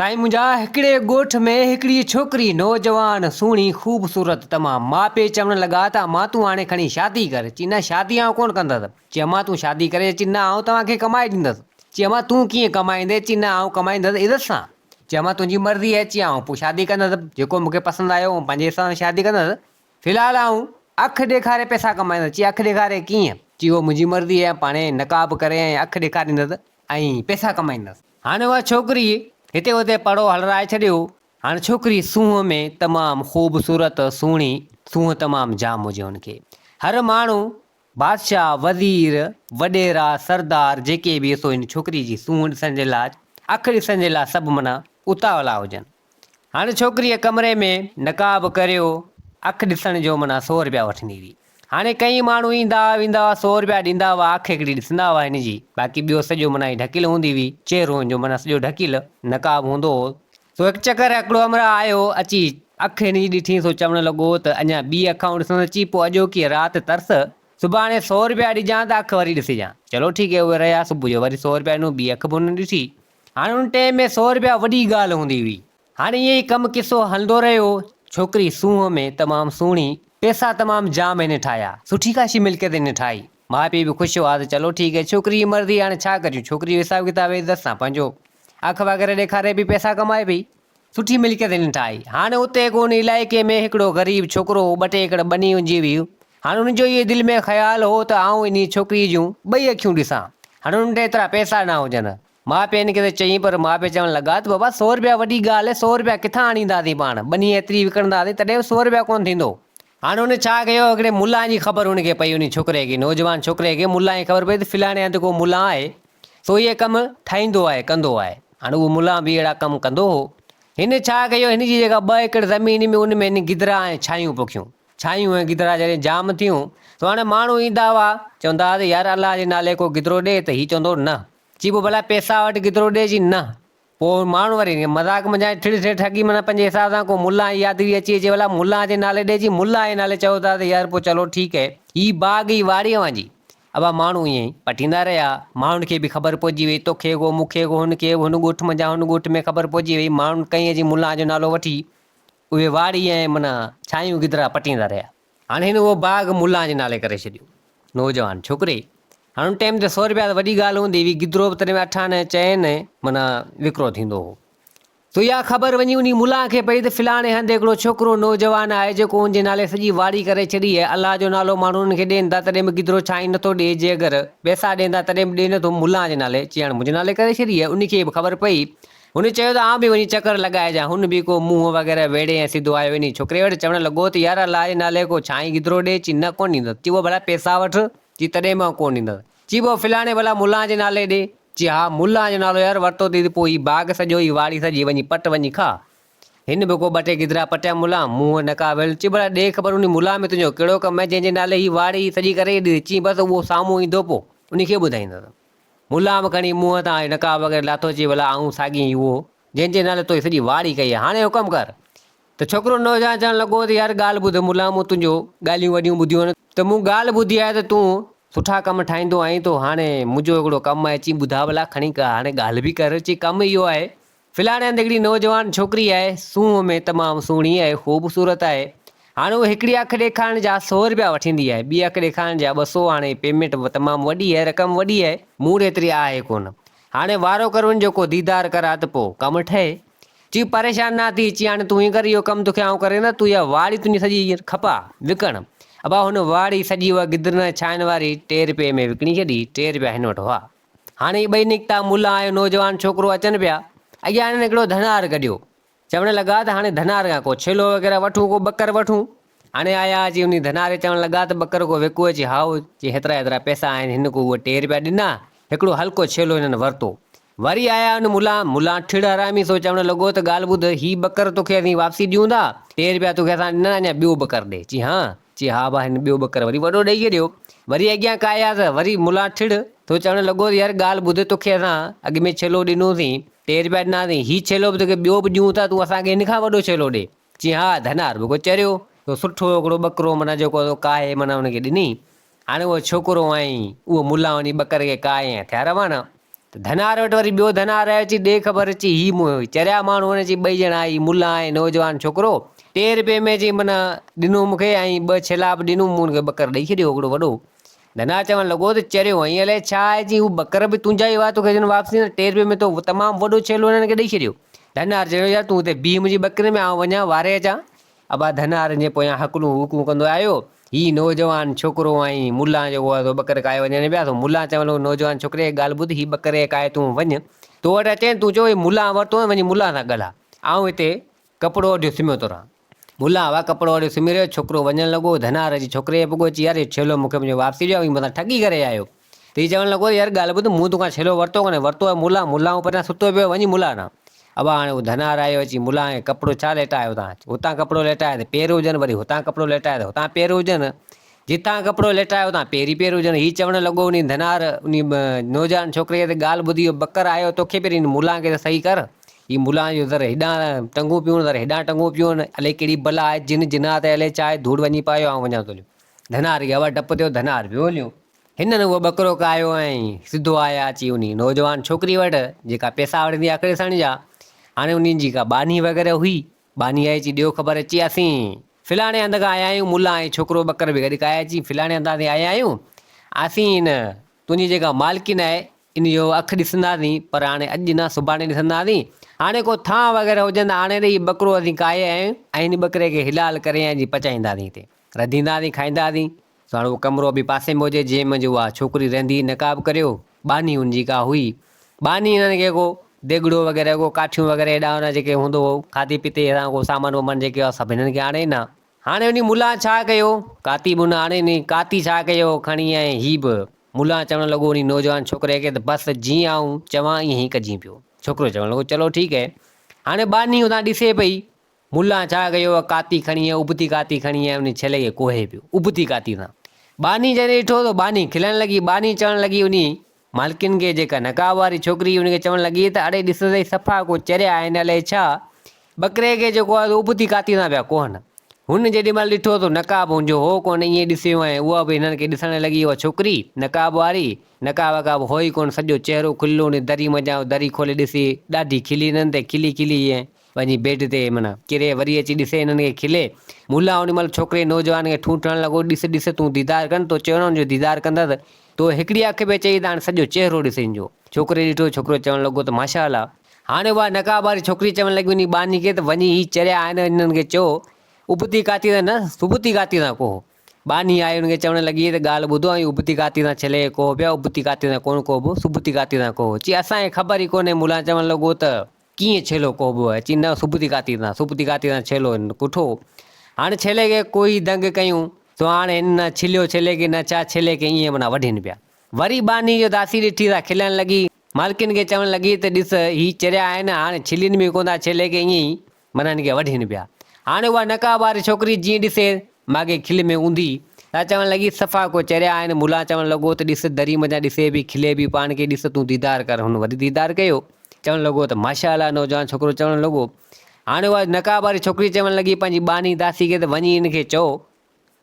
साईं मुंहिंजा हिकिड़े ॻोठ में हिकिड़ी छोकिरी नौजवान सुहिणी ख़ूबसूरत तमामु माउ पीउ चवण लॻा त मां तूं हाणे खणी शादी कर। चई न शादी आउं कोन कंदसि। चई मां तूं शादी करे। चई न आउं तव्हांखे कमाए ॾींदसि। चई मां तूं कीअं कमाईंदे। चई न आउं कमाईंदसि इज़त सां। चई मां तुंहिंजी मर्ज़ी आहे। चई आउं पोइ शादी कंदसि जेको मूंखे पसंदि आयो उहो पंहिंजे हिसाब सां शादी कंदसि। फ़िलहालु आउं अखि ॾेखारे पैसा कमाईंदसि। चई अखि ॾेखारे कीअं। चई उहो मुंहिंजी मर्ज़ी आहे पाणे नक़ाब करे ऐं अखि ॾेखारींदसि ऐं पैसा कमाईंदसि। हाणे उहा छोकिरी हिते हुते पड़ो हलराए छॾियो। हाणे छोकिरी सूंहं में तमामु ख़ूबसूरत सुहिणी सूंहं तमामु जाम हुजे हुनखे। हर माण्हू बादशाह वज़ीर वॾेरा सरदार जेके बि सो हिन छोकिरी जी सूंहं ॾिसण जे लाइ अखि ॾिसण जे लाइ सभु माना उतावला हुजनि। हाणे छोकिरीअ कमरे में नक़ाब करियो अखि ॾिसण जो माना 100 रुपया वठंदी हुई। हाणे कई माण्हू ईंदा वेंदा 100 रुपया ॾींदा हुआ अखि हिकिड़ी ॾिसंदा हुआ हिन जी। बाक़ी ॿियो सॼो माना ढकियल हूंदी हुई चहिरो जो माना सॼो ढकियल नक़ाब हूंदो हो। सो हिकु चकर हिकिड़ो हमरा आयो अची अखि हिन जी ॾिठी। सो चवणु लॻो त अञा ॿी अखां ॾिसंदो। अची पोइ अॼोकी राति तरस सुभाणे 100 रुपया ॾिजां त अखि वरी ॾिसिजां। चलो ठीकु आहे उहे रहिया। सुबुह जो वरी 100 रुपया ॾिनो ॿी अखि बि हुन ॾिठी। हाणे हुन टाइम में 100 रुपया वॾी ॻाल्हि हूंदी हुई। हाणे ईअं ई कमु किसो हलंदो रहियो। छोकिरी सूंहं में तमामु सुहिणी पैसा तमामु जाम हिन ठाहिया सुठी ख़ासी मिल्कियत हिन ठाही। माउ पीउ बि ख़ुशि हुआ त चलो ठीकु आहे छोकिरी जी मर्ज़ी हाणे छा करियूं। छोकिरी हिसाब किताब इज़त सां पंहिंजो अखि वग़ैरह ॾेखारे बि पैसा कमाए पई सुठी मिल्कियत हिन ठाही। हाणे उते कोन इलाइक़े में हिकिड़ो ग़रीब छोकिरो 2 एकड़ ॿनी हुंजी हुई। हाणे हुनजो इहो दिलि में ख़्यालु हो त आउं इन छोकिरी जूं 2 अखियूं ॾिसां। हाणे हुन वटि एतिरा पैसा न हुजनि। माउ पीउ हिन खे त चई पर माउ पीउ चवणु लॻा त बाबा 100 रुपया वॾी ॻाल्हि आहे। 100 रुपया किथां आणींदासीं पाण ॿनी एतिरी विकिणंदासीं तॾहिं 100 रुपया कोन थींदो। हाणे हुन छा कयो हिकिड़े मुला जी ख़बर हुनखे पई उन छोकिरे खे नौजवान छोकिरे खे मुला जी ख़बर पई त फिलाणे हंधि को मुला आहे सो इहे कमु ठाहींदो आहे कंदो आहे। हाणे उहो मुला बि अहिड़ा कमु कंदो हो। हिन छा कयो हिन जी जेका 2 एकड़ ज़मीन में उन में हिन गिदरा ऐं छायूं पोखियूं। छायूं ऐं गिदरा जॾहिं जाम थियूं त हाणे माण्हू ईंदा हुआ चवंदा हुआ त यार अलाह जे नाले को गिदरो ॾे त हीउ चवंदो न। चई पोइ भला पैसा वटि गिदरो ॾे। चई न। पोइ माण्हू वरी मज़ाक मज़ाक ठिड़ ठगी माना पंहिंजे हिसाब सां को मुला यादगिरी अची अचे भला मुला जे नाले ॾे। जी मुला जे नाले चओ था त यार पोइ चलो ठीकु आहे हीअ बाग़ ई वाड़ी जी। अब माण्हू ईअं ई पटींदा रहिया। माण्हुनि खे बि ख़बर पइजी वई तोखे को मूंखे को हुनखे हुन ॻोठ मंझां हुन ॻोठ में ख़बर पइजी वई। माण्हुनि कईं जी मुला जो नालो वठी उहे वाड़ी ऐं माना छायूं गिदरा पटींदा रहिया। हाणे हिन उहो बाग़ मुला जे नाले करे छॾियो नौजवान छोकिरे। हाणे हुन टाइम ते 100 रुपया त वॾी ॻाल्हि हूंदी हुई। गिदरो बि तॾहिं 8 आने 4 माना विकिरो थींदो हो। सो इहा ख़बर वञी उन मुला खे पई त फिलाणे हंधि हिकिड़ो छोकिरो नौजवान आहे जेको हुनजे नाले सॼी वाड़ी करे छॾी आहे। अलाह जो नालो माण्हू हुनखे ॾियनि था तॾहिं बि गिदरो छाई नथो ॾिए। जे अगरि पैसा ॾींदा तॾहिं बि ॾिए नथो मुला जे नाले। चई हाणे मुंहिंजे नाले करे छॾी आहे। उनखे बि ख़बर पई। हुन चयो त आउं बि वञी चकर लॻाइजां। हुन बि को मुंहुं वग़ैरह वेड़े ऐं सिधो आयो इन छोकिरे वटि चवणु लॻो त यार अलाह जे नाले को छाई गिदरो ॾे। चई न कोन ॾींदुसि। चई पोइ भला पैसा वठि। चई तॾहिं मां कोन ॾींदुसि। चई पोइ फिलाणे भला मुला जे नाले ॾे। चई हा मुला जो नालो यार वरितो अथई त पोइ हीअ बाग़ सॼो ई वाड़ी सॼी वञी पट वञी खा। हिन बि को 2 टे गिदरा पटिया मुला मुंहुं नक़ाब। चई भला ॾे ख़बर उन मुला में तुंहिंजो कहिड़ो कमु आहे जंहिंजे नाले हीअ वाड़ी सॼी करे ॾे। चई बसि उहो साम्हूं ईंदो पोइ उनखे ॿुधाईंदुसि। मुला बि खणी मुंहं तां नक़ाब वग़ैरह लाथो। चई भला आऊं साॻी उहो जंहिंजे नाले तो सॼी वाड़ी कई आहे हाणे हुकम कर। त छोकिरो नौजवान चवणु लॻो त यार ॻाल्हि ॿुध मुला मूं तुंहिंजो ॻाल्हियूं वॾियूं ॿुधियूं आहिनि त मूं ॻाल्हि ॿुधी आहे त तूं सुठा कमु ठाहींदो आहीं। तो हाणे मुंहिंजो हिकिड़ो कमु आहे। चई ॿुधा भला खणी कर हाणे ॻाल्हि बि कर। चई कमु इहो आहे फिलाणे हंधि हिकिड़ी नौजवान छोकिरी आहे सूंहं में तमामु सुहिणी आहे ख़ूबसूरत आहे। हाणे उहा हिकिड़ी अखि ॾेखारण जा 100 रुपया वठंदी आहे। ॿी अखि ॾेखारण जा 200। हाणे पेमेंट तमामु वॾी आहे रक़म वॾी आहे मूड़ एतिरी आहे कोन। हाणे वारो कर वञ को दीदार करा त पोइ कमु ठहे। चई परेशान न थी। चई हाणे तूं हीअं कर इहो कमु तोखे आउं करे न तूं इहा वाड़ी तुंहिंजी सॼी खपा विकण। अब हुन वाड़ी सॼी उहा गिदरनि छाइनि वारी 3 रुपये में विकिणी छॾी। 3 रुपया हिन वटि हुआ। हाणे 2 निकिता मुला ऐं नौजवान छोकिरो अचनि पिया। अॻियां हिननि हिकिड़ो धनार कढियो। चवणु लॻा त हाणे धनार खां को छेलो वग़ैरह वठूं को ॿकर वठूं। हाणे आया अची उन धनारे चवणु लॻा त ॿकर को विको। अची हाओ। चई हेतिरा पैसा आहिनि। हिन को उहे 3 रुपया ॾिना हिकिड़ो हल्को छेलो हिननि वरितो। वरी आया हुन मुला ठिड़ हरामी सो चवणु लॻो त ॻाल्हि ॿुध हीअ ॿकर तोखे असीं वापसी ॾियूं था। 3 रुपया तोखे असां ॾिना अञा ॿियो ॿकर ॾे। चई हा। चई हा भाउ हिन ॿियो ॿकर वरी वॾो ॾेई छॾियो। वरी अॻियां का आया त वरी मुला ठिड़ तो चवणु लॻो त यार ॻाल्हि ॿुध तोखे असां अॻु में छेलो ॾिनोसीं 3 रुपया ॾिनासीं हीअ छेलो बि तोखे ॿियो बि ॾियूं था तूं असांखे हिन खां वॾो छेलो ॾे। चई हा धनार बि को चरियो तो सुठो हिकिड़ो ॿकरो माना जेको काए माना हुनखे ॾिनी। हाणे उहो छोकिरो ऐं उहो मुला वञी ॿकर खे काए ऐं थिया रवाना। धनार वटि वरी ॿियो धनार आयो अची ॾे ख़बर अची ही चरिया माण्हू हुन अची 2 ॼणा आई मुला ऐं नौजवान छोकिरो 13 रुपए में जी माना ॾिनो मूंखे ऐं 2 छेला बि ॾिनूं मूं हुनखे ॿकर ॾेई छॾियो हिकिड़ो वॾो। धनार चवणु लॻो त चरियो हीअं अलाए छा आहे जी हू ॿकर बि तुंहिंजा ई हुआ तोखे वापसी न 13 रुपए में तो तमामु वॾो छेलो हिननि खे ॾेई छॾियो। धनार चयो यार तूं हिते बीह मुंहिंजी ॿकरे में आउं वञा वारे अचां। अबा धनार जे पोयां हकलूं हुकूं कंदो आयो ही नौजवान छोकिरो ऐं मुला जेको आहे ॿकर काए वञनि पिया तो मुला चवण लॻो नौजवान छोकिरे ॻाल्हि ॿुध ही ॿकरे काए तूं वञ तो वटि अचे तूं चओ मुला वरितो वञी मुला सां ॻाल्हा आउं हिते कपिड़ो वढियो सिमियो थो रहां। मुला हुआ कपिड़ो वढियो सिमी रहियो छोकिरो वञणु लॻो धनार जी छोकिरे पुॻो अची यार छेलो मूंखे मुंहिंजो वापसी ॾियो मथां ठगी करे आयो। त हीअ चवणु लॻो यार ॻाल्हि ॿुध मूं तोखां छेलो वरितो कोन्हे वरितो आहे मुला परियां सुतो पियो वञी मुला न। अबा हाणे उहो धनार आयो अची मुला ऐं कपिड़ो छा लेटायो तव्हां हुतां कपिड़ो लेटायो त पेर हुजनि वरी हुतां कपिड़ो लेटायो त हुतां पेर हुजनि जितां कपिड़ो लेटायो हुतां पेर हुजनि। हीअ चवणु लॻो उन धनार उन नौजवान छोकिरे ते ॻाल्हि ॿुधी ॿकर आयो तोखे पहिरीं मुला खे त सही कर ही मुला जो दर हेॾां टंगू पियूं दर हेॾां टंगू पियूं अलाए कहिड़ी बला आहे जिनात अलाए छा आहे धूड़ वञी पायो ऐं वञा थो हलियो। धनार खे हवा डपु थियो धनार वियो हलियो। हिननि उहो ॿकरो कायो ऐं सिधो आया अची उन नौजवान छोकिरी वटि जेका पैसा वठंदी आहे आखिड़े साणी जा। हाणे उन्हनि जी का बानी वग़ैरह हुई बानी आई अची ॾियो ख़बर अची असीं फिलाणे हंध खां आया आहियूं मुला ऐं छोकिरो ॿकर बि गॾु काया अची फिलाणे हंधा ते आया आहियूं असीं हिन तुंहिंजी जेका मालकिन आहे इन जो अखि ॾिसंदासीं पर हाणे अॼु न सुभाणे ॾिसंदासीं हाणे को थां वग़ैरह हुजंदा हाणे त हीउ ॿकरो असीं काए आहियूं ऐं हिन ॿकरे खे हिलाल करे ऐं जी पचाईंदासीं हिते रधींदासीं खाईंदासीं। सो हाणे उहो कमिरो बि पासे में हुजे जंहिंमें जो उहा छोकिरी रहंदी नकाब करियो बानी हुनजी का हुई बानी हिननि खे को देगड़ो वग़ैरह को काठियूं वग़ैरह हेॾा हुन जेके हूंदो हो खाधे पीते को सामान वामान जेके आहे सभु हिननि खे आणे न। हाणे उन मुला छा कयो काती बि न हाणे नी काती छा कयो खणी ऐं हीअ बि मुला चवणु लॻो उन नौजवान छोकिरे खे त बसि जीअं आऊं चवां ईअं ई कजी पियो। छोकिरो चवणु लॻो चलो ठीकु आहे। हाणे बानी हुतां ॾिसे पई मुला छा कयो काती खणी उबती काती खणी उन छेले खे कोहे पियो उबती काती सां। बानी जॾहिं ॾिठो त बानी खिलणु लॻी बानी चवणु लॻी उन मालकिन खे जेका नकाब वारी छोकिरी हुनखे चवणु लॻी त अड़े ॾिसंदई सफ़ा को चरिया आहिनि अलाए छा ॿकरे खे जेको आहे उबती काती सां पिया कोहनि। हुन जेॾी महिल ॾिठो त नकाब हुनजो हो कोन ईअं ॾिसियो ऐं उहा बि हिननि खे ॾिसणु लॻी उहा छोकिरी नकाब वारी नकाब वकाब हो ई कोन सॼो चहिरो खुलियो उन दरी मञा दरी खोले ॾिसी ॾाढी खिली हिननि ते खिली खिली ऐं वञी बेड ते माना किरे वरी अची ॾिसे हिननि खे खिले मुला ओॾी महिल छोकिरे नौजवान खे ठूठणु लॻो ॾिस तूं दीदार कनि तो चवणो हुनजो दीदार कंदसि तो हिकिड़ी अखि में चई त हाणे सॼो चहिरो ॾिसे हिनजो। छोकिरे ॾिठो छोकिरो चवणु लॻो त माशाअल्लाह। हाणे उहा नकाब वारी छोकिरी चवणु लॻी उन बानी खे त वञी ही चरिया आहिनि हिननि खे चओ उबती काती सां न सुबती काती सां कोहो। बानी आहे हुनखे चवणु लॻी त ॻाल्हि ॿुधो ऐं उबती काती सां छले कोहो पिया उबती काती सां कोन कोहो सुबती काती सां कोहो चई असांखे ख़बर ई कोन्हे मुला चवणु लॻो त कीअं छेलो कोहो आहे चई न सुबती काती सां छेलो कुठो। हाणे छेले खे कोई दंग कयूं तो हाणे हिन न छिलियो छेले खे न छा छेले खे ईअं माना वढनि पिया। वरी बानी जो दासी ॾिठी त खिलणु लॻी मालकिन खे चवणु लॻी त ॾिस हीअ चरिया आहिनि हाणे छिलीनि बि कोन था छेले खे ईअं ई माना हिन खे वढनि पिया। हाणे उहा नकाब वारी छोकिरी जीअं ॾिसे माॻे खिल में ऊंधी त चवणु लॻी सफ़ा को चरिया आहिनि मुला चवणु लॻो त ॾिस दरी मञा ॾिसे बि खिले बि पाण खे ॾिस तूं दीदार कर हुन वरी दीदार कयो चवणु लॻो त माशाअल्लाह नौजवान छोकिरो चवणु लॻो। हाणे उहा नकाब वारी छोकिरी चवणु लॻी पंहिंजी बानी दासी खे त वञी हिनखे चओ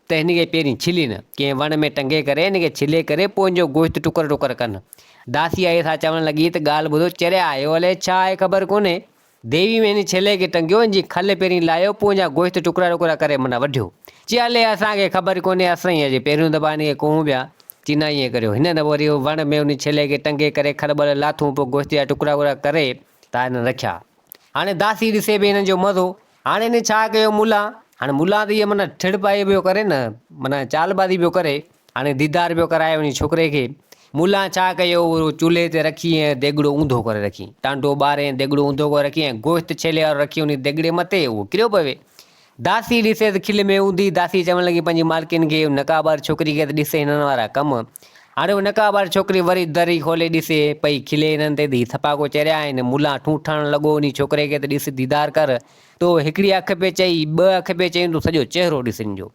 त हिन खे पहिरीं छिलीनि कंहिं वण में टंगे करे हिन खे छिले करे पोइ हिनजो गोश्त टुकर टुकर कनि। दासी आई सां चवणु लॻी त ॻाल्हि ॿुधो चरिया आयो अलाए छा आहे ख़बर कोन्हे देवी में हिन छेले खे टंगियो हिनजी खल पहिरीं लाहियो पोइ हिनजा गोश्त टुकड़ा टुकड़ा करे माना वढियो। चई हले असांखे ख़बर कोन्हे असां ई अॼु पहिरियों दफ़ा हिन खे कोहूं पिया चई न ईअं करियो हिन न वरी वण में उन छेले खे टंगे करे खल ॿल लाथूं पोइ गोश्त जा टुकड़ा वुकड़ा करे त हिन रखिया। हाणे दासी ॾिसे बि हिननि जो मज़ो हाणे हिन छा कयो मुला हाणे मुला त इहे माना ठिड़ पाए पियो करे न माना चालबाज़ी पियो करे हाणे दीदार पियो कराए उन छोकिरे खे। मुला छा कयो उहो चूल्हे ते रखी ऐं देगड़ो ऊंधो करे रखी टांडो ॿारे देगड़ो ऊंधो करे रखी ऐं गोश्त छेले वारो रखी उन देगड़े मथे उहो किरियो पवे। दासी ॾिसे त खिल में ऊंधी दासी चवणु लॻी पंहिंजी मालकिन खे नकाब वारी छोकिरी खे त ॾिसे हिननि वारा कमु। हाणे उहा नकाब वारी छोकिरी वरी दरी खोले ॾिसे पई खिले हिननि ते त सफ़ा को चरिया आहिनि मुला ठूठणु लॻो उन छोकिरे खे त ॾिस दीदार कर तो हिकिड़ी अखि पे चई ॿ अखि पे चई तूं सॼो चहिरो ॾिस हिनजो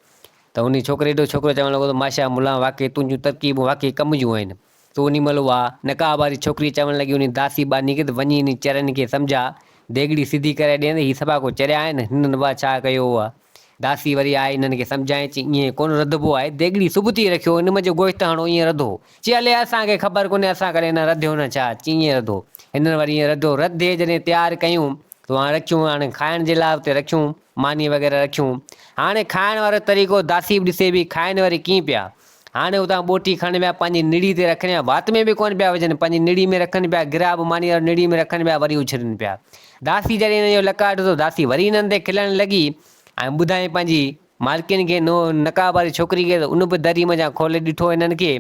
त उन छोकिरे जो छोकिरो चवणु लॻो त माशा मुला वाक़ई तुंहिंजूं तरक़ीबूं वाक़ई कम जूं आहिनि। तो उन महिल उहा नकाब वारी छोकिरी चवणु लॻी उन दासी बानी खे त वञी इन चरनि खे सम्झा देगड़ी सिधी करे ॾियनि हीअ सफ़ा को चरिया आहिनि हिननि उहा छा कयो आहे दासी वरी आहे हिननि खे सम्झाए चई ईअं कोन रधबो आहे, देगिड़ी सुबुती रखियो हिन में जो गोश्त हणो ईअं रधो। चई हले असांखे ख़बर कोन्हे असां करे न रधियो न छा, चई ईअं रधो। हिननि वरी ईअं रधो, रधे जॾहिं तयारु कयूं तो हाणे रखियूं, हाणे खाइण जे लाइ उते रखियूं, मानी वग़ैरह रखियूं। हाणे खाइण वारो तरीक़ो दासी बि ॾिसे बि खाइनि वरी कीअं पिया। हाणे उतां ॿोटी खणी विया पंहिंजी निड़ी ते रखनि पिया, वात में बि कोन पिया विझनि, पंहिंजी निड़ी में रखनि पिया, गिरा बि मानी वारो निड़ी में रखनि पिया, वरी उछलनि पिया। दासी जॾहिं हिन जो लकाट ॾिठो, दासी वरी हिननि ते खिलण लॻी ऐं ॿुधाई पंहिंजी मालकिन खे, नकाब वारी छोकिरी खे, उन बि दरी मञा खोले ॾिठो हिननि खे।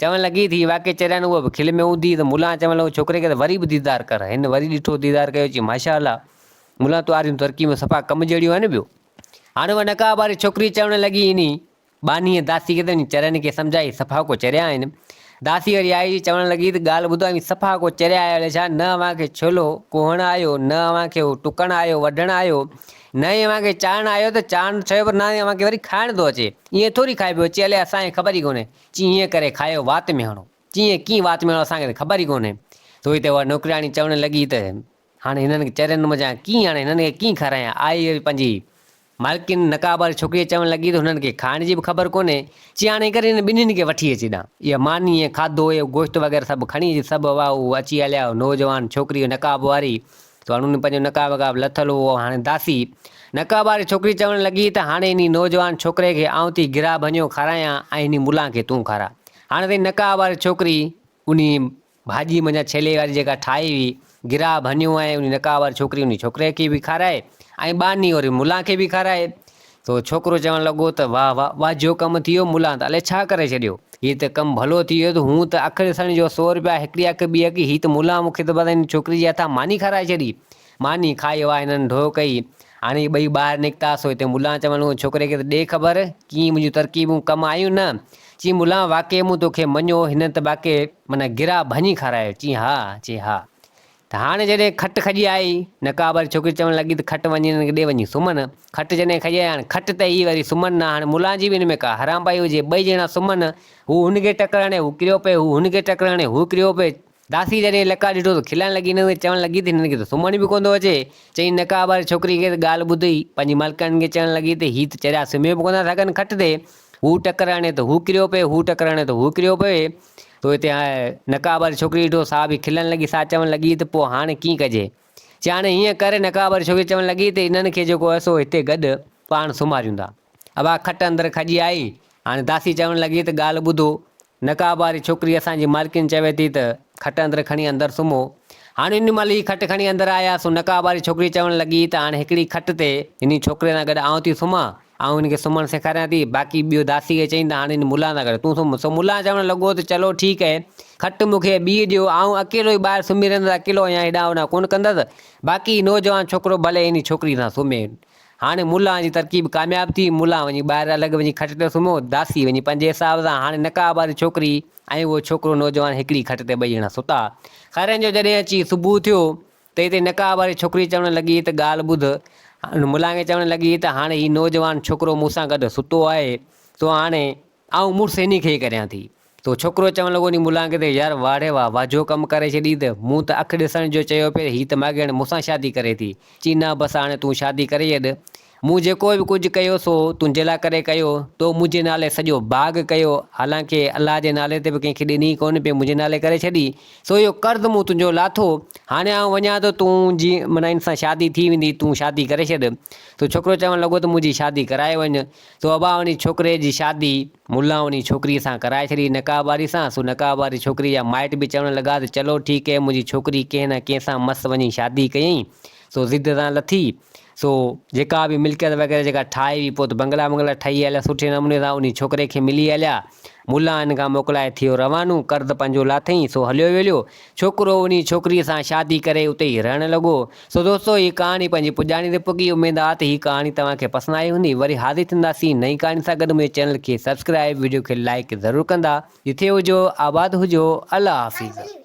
चवणु लॻी थी वाक़ई चरियान उहा बि खिल में हूंदी, त मुला चवणु लॻो छोकिरे खे त वरी बि दीदार कर। हिन वरी ॾिठो, दीदार कयो, चई माशाअल्लाह मुला तुआरियूं तरक़ी में सफ़ा कमु जहिड़ियूं आहिनि। ॿियो हाणे उहा नकाब वारी छोकिरी चवणु लॻी इन बानीअ दासी खे त चरियनि खे सम्झाई सफ़ा को चरिया आहिनि। दासी वरी आई चवणु लॻी त ॻाल्हि ॿुधाई सफ़ा को चरिया आयो छा, न अव्हांखे छोलो कोहण आयो, न अव्हांखे टुकण आयो, वढण आयो, न ई अव्हांखे चाढ़ण आयो, त चाढ़ण चयो पर न अव्हांखे वरी खाइण थो अचे, ईअं थोरी खाइबो। चई हले असांखे ख़बर ई कोन्हे, चई ईअं करे खायो वात में हणो, चई ईअं कीअं वात में हणो असांखे त ख़बर ई कोन्हे। तो हिते उहा नौकिराणी चवणु लॻी त हाणे हिननि खे चरियनि मज़ा कीअं, हाणे हिननि खे कीअं खारायां। आई पंहिंजी मालकिन नकाब वारी छोकिरी चवणु लॻी त हुननि खे खाइण जी बि ख़बर कोन्हे। चई हाणे करे हिन ॿिन्हिनि खे वठी अची ॾां, इहा मानी ऐं खाधो इहो गोश्त वग़ैरह सभु खणी सभु उहा अची हलिया नौजवान छोकिरी नकाब वारी। त हाणे हुन पंहिंजो नकाब वकाब लथल हो। हाणे दासी नकाब वारी छोकिरी चवणु लॻी त हाणे इन नौजवान छोकिरे खे आउं थी गिरा भञो खारायां ऐं इन मुला खे तूं खारा। हाणे त नकाब वारी छोकिरी उन भाॼी मञा छेले वारी जेका ठाही हुई गिरा भञियो ऐं उन नकाब वारी छोकिरी उन छोकिरे खे बि खाराए ऐं बानी वरी मुला खे बि खाराए। तो छोकिरो चवणु लॻो त वाह वाह वाह जो कमु थी वियो, मुला त अलाए छा करे छॾियो, हीअ त कमु भलो थी वियो। त हूं त अखि ॾिसण जो 100 रुपया, हिकिड़ी अखि ॿी अखि, हीअ त मुला मूंखे त पता छोकिरी जे हथां मानी खाराए छॾी। मानी खाई वाह हिननि ढो कई। हाणे ॿई ॿाहिरि निकितासीं, हिते मुला चवणु लॻो छोकिरे खे त ॾे ख़बर कीअं मुंहिंजियूं तरक़ीबूं कमु आयूं न। चई मुला वाक़ई मूं तोखे मञो, हिन त बाक़ी माना गिरा भञी खारायो। चई हा, चई हा। त हाणे जॾहिं खट खॼी आई, नकाब वारी छोकिरी चवणु लॻी त खट वञी हिननि खे ॾे वञी सुम्हनि। खट जॾहिं खॼी आई, हाणे खट त ई वरी सुम्हनि न। हाणे मुला जी बि हिन में का हराम पाई हुजे, ॿई ॼणा सुम्हनि, हू हुनखे टकर हणे हू किरियो पए, हू हुनखे टकर हणे हू किरियो पए। दासी जॾहिं लका ॾिठो त खिलण लॻी, हिननि खे चवणु लॻी त हिननि खे त सुम्हण बि कोन थो अचे। चई नकाब वारी छोकिरी खे त ॻाल्हि ॿुधी पंहिंजी मालकिन खे चवणु लॻी त हीअ त चरिया सुम्ही बि कोन था सघनि खट ते, हू टकर हणे त हू किरियो पए, हू टकर हणे त हू किरियो पए। तो हिते नकाब वारी छोकिरी ॾिठो सा बि खिलण लॻी, सा चवणु लॻी त पोइ हाणे कीअं कजे। चई हाणे हीअं करे, नकाब वारी छोकिरी चवणु लॻी त हिननि खे जेको असो हिते गॾु पाण सुम्हारियूं था। अब खट अंदरि खॼी आई। हाणे दासी चवणु लॻी त ॻाल्हि ॿुधो, नकाब वारी छोकिरी असांजी मालकिन चवे थी त खट अंदरि खणी अंदरि सुम्हो। हाणे इन महिल ई खट खणी अंदरि आयासीं, नकाब वारी छोकिरी चवणु लॻी त हाणे हिकिड़ी खट ते हिन छोकिरे सां गॾु आउं थी सुम्हां, ऐं हिनखे सुम्हणु सेखारियां थी, बाक़ी ॿियो दासी खे चईं त हाणे हिन मुला सां गॾु तूं सुम्ह। सो मुला चवणु लॻो त चलो ठीकु आहे, खट मूंखे ॿी ॾियो, आउं अकेलो ई ॿाहिरि सुम्ही रहंदुसि, अकेलो या हेॾां होॾां कोन कंदसि, बाक़ी नौजवान छोकिरो भले इन छोकिरी सां सुम्हे। हाणे मुला जी तरकीब कामयाबु थी, मुला वञी ॿाहिरि अलॻि वञी खट ते सुम्हो, दासी वञी पंहिंजे हिसाब सां। हाणे नकाब वारी छोकिरी ऐं उहो छोकिरो नौजवान हिकिड़ी खट ते ॿई ॼणा सुता। खरनि जो जॾहिं अची सुबुह थियो त हिते नकाब वारी छोकिरी चवणु लॻी त ॻाल्हि ॿुध, मुला खे चवणु लॻी त हाणे हीउ नौजवान छोकिरो मूंसां गॾु सुतो आहे, तो हाणे आउं मुड़ुसु हिन खे करियां थी। तो छोकिरो चवणु लॻो नी मुला खे त यार वाह रे वाह, वाह जो कमु करे छॾी, त मूं त अखि ॾिसण जो चयो पिए, हीअ त माॻे हाणे मूंसां शादी करे थी। चई न बसि हाणे तूं शादी करे छॾ, मूं जेको बि कुझु कयो सो तुंहिंजे लाइ करे कयो, तो मुंहिंजे नाले सॼो बाग़ कयो, हालांकि अलाह जे नाले ते बि कंहिंखे ॾिनी कोन पे, मुंहिंजे नाले करे छॾी, सो इहो कर्ज़ु मूं तुंहिंजो लाथो। हाणे आउं वञा थो, तूं जीअं माना इन सां शादी थी वेंदी, तूं शादी करे छॾ। तो छोकिरो चवणु लॻो त मुंहिंजी शादी कराए वञु। तो अबा उन छोकिरे जी शादी मुला उन छोकिरीअ सां कराए छॾी, नकाब वारी सां। सो नकाब वारी छोकिरी जा माइट बि चवणु लॻा त चलो ठीकु आहे, मुंहिंजी छोकिरी कंहिं न कंहिं सां मस्तु वञी शादी कयईं, सो ज़िद सां लथी। सो जेका बि मिल्कियत वग़ैरह जेका ठाही हुई, पोइ त बंगला बंगला ठही हलिया सुठे नमूने सां, उन छोकिरे खे मिली हलिया। मुला हिन खां मोकिलाए थियो रवानो, कर्ज़ु पंहिंजो लाथईं, सो हलियो वेलियो। छोकिरो उन छोकिरीअ सां शादी करे उते ई रहणु लॻो। सो दोस्तो हीअ कहाणी पंहिंजी पुॼाणी ते पुॻी, उमेद आहे त हीअ कहाणी तव्हांखे पसंदि आई हूंदी। वरी हाज़िर थींदासीं नई कहाणी सां गॾु। मुंहिंजे चैनल खे सब्सक्राइब, वीडियो खे लाइक ज़रूरु कंदा। जिथे हुजो आबाद हुजो, अल्लाह हाफ़िज़।